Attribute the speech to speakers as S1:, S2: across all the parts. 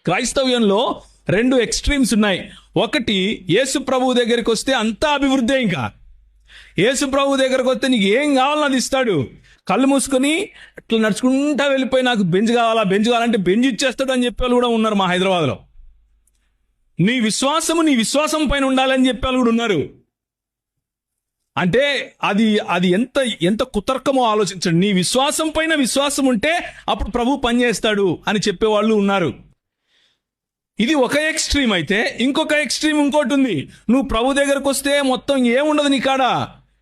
S1: క్రైస్తవ్యంలో రెండు ఎక్స్ట్రీమ్స్ ఉన్నాయి. ఒకటి, యేసు ప్రభు దగ్గరికి వస్తే అంతా అభివృద్ధి. ఇంకా యేసు ప్రభు దగ్గరకు వస్తే నీకు ఏం కావాలో అది ఇస్తాడు. కళ్ళు మూసుకొని ఇట్లా నడుచుకుంటా వెళ్ళిపోయి నాకు బెంచ్ కావాలంటే బెంచ్ ఇచ్చేస్తాడు అని చెప్పే వాళ్ళు కూడా ఉన్నారు మా హైదరాబాద్లో. నీ విశ్వాసం పైన ఉండాలని చెప్పే వాళ్ళు కూడా ఉన్నారు. అంటే అది ఎంత కుతర్కమో ఆలోచించండి. నీ విశ్వాసం పైన విశ్వాసం ఉంటే అప్పుడు ప్రభు పనిచేస్తాడు అని చెప్పేవాళ్ళు ఉన్నారు. ఇది ఒక ఎక్స్ట్రీమ్. అయితే ఇంకొక ఎక్స్ట్రీమ్ ఇంకోటి ఉంది. నువ్వు ప్రభు దగ్గరకు వస్తే మొత్తం ఏముండదు, నీ కాడ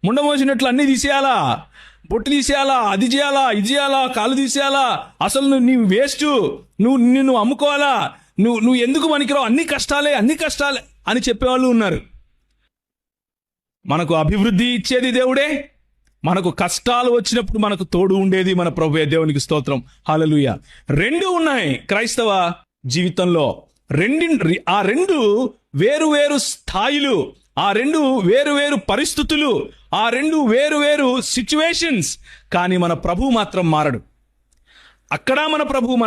S1: ముండమోసినట్లు అన్ని తీసేయాలా, బొట్టు తీసేయాలా, అది చేయాలా, ఇది చేయాలా, కాలు తీసేయాలా, అసలు నువ్వు వేస్ట్, నిన్ను అమ్ముకోవాలా, నువ్వు ఎందుకు పనికిరావు, అన్ని కష్టాలే అని చెప్పేవాళ్ళు ఉన్నారు. మనకు అభివృద్ధి ఇచ్చేది దేవుడే, మనకు కష్టాలు వచ్చినప్పుడు మనకు తోడు ఉండేది మన ప్రభువే. దేవునికి స్తోత్రం, హల్లెలూయా. రెండు ఉన్నాయి క్రైస్తవ జీవితంలో. ఆ రెండు వేరు స్థాయిలు, ఆ రెండు వేరు పరిస్థితులు, ఆ రెండు వేరు సిచ్యువేషన్స్. కానీ మన ప్రభు మాత్రం మారడు. అక్కడ మన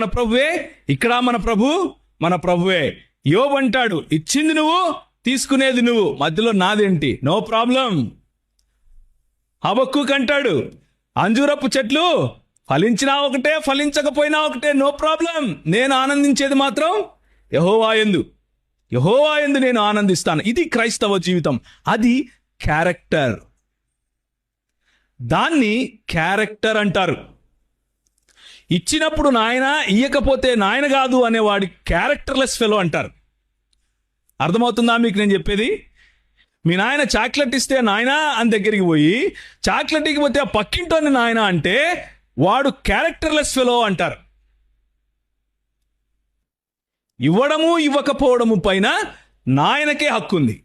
S1: ప్రభువే, ఇక్కడ మన ప్రభువే. యోబు అంటాడు, ఇచ్చింది నువ్వు, తీసుకునేది నువ్వు, మధ్యలో నాదేంటి, నో ప్రాబ్లం. హబక్కూకు అంటాడు, అంజూరపు చెట్లు ఫలించినా ఒకటే, ఫలించకపోయినా ఒకటే, నో ప్రాబ్లం. నేను ఆనందించేది మాత్రం యెహోవా యందు నేను ఆనందిస్తాను. ఇది క్రైస్తవ జీవితం. అది క్యారెక్టర్. దాన్ని క్యారెక్టర్ అంటారు. ఇచ్చినప్పుడు నాయన, ఇయ్యకపోతే నాయన కాదు అనేవాడి క్యారెక్టర్లెస్ ఫెలో అంటారు. అర్థమవుతుందా మీకు నేను చెప్పేది? మీ నాయన చాక్లెట్ ఇస్తే నాయన అని దగ్గరికి పోయి చాక్లెట్ ఇకపోతే ఆ పక్కింటోని నాయన అంటే వాడు క్యారెక్టర్లెస్ ఫెలో అంటారు. ఇవ్వడము ఇవ్వకపోవడము పైన నాయనకే హక్కు ఉంది.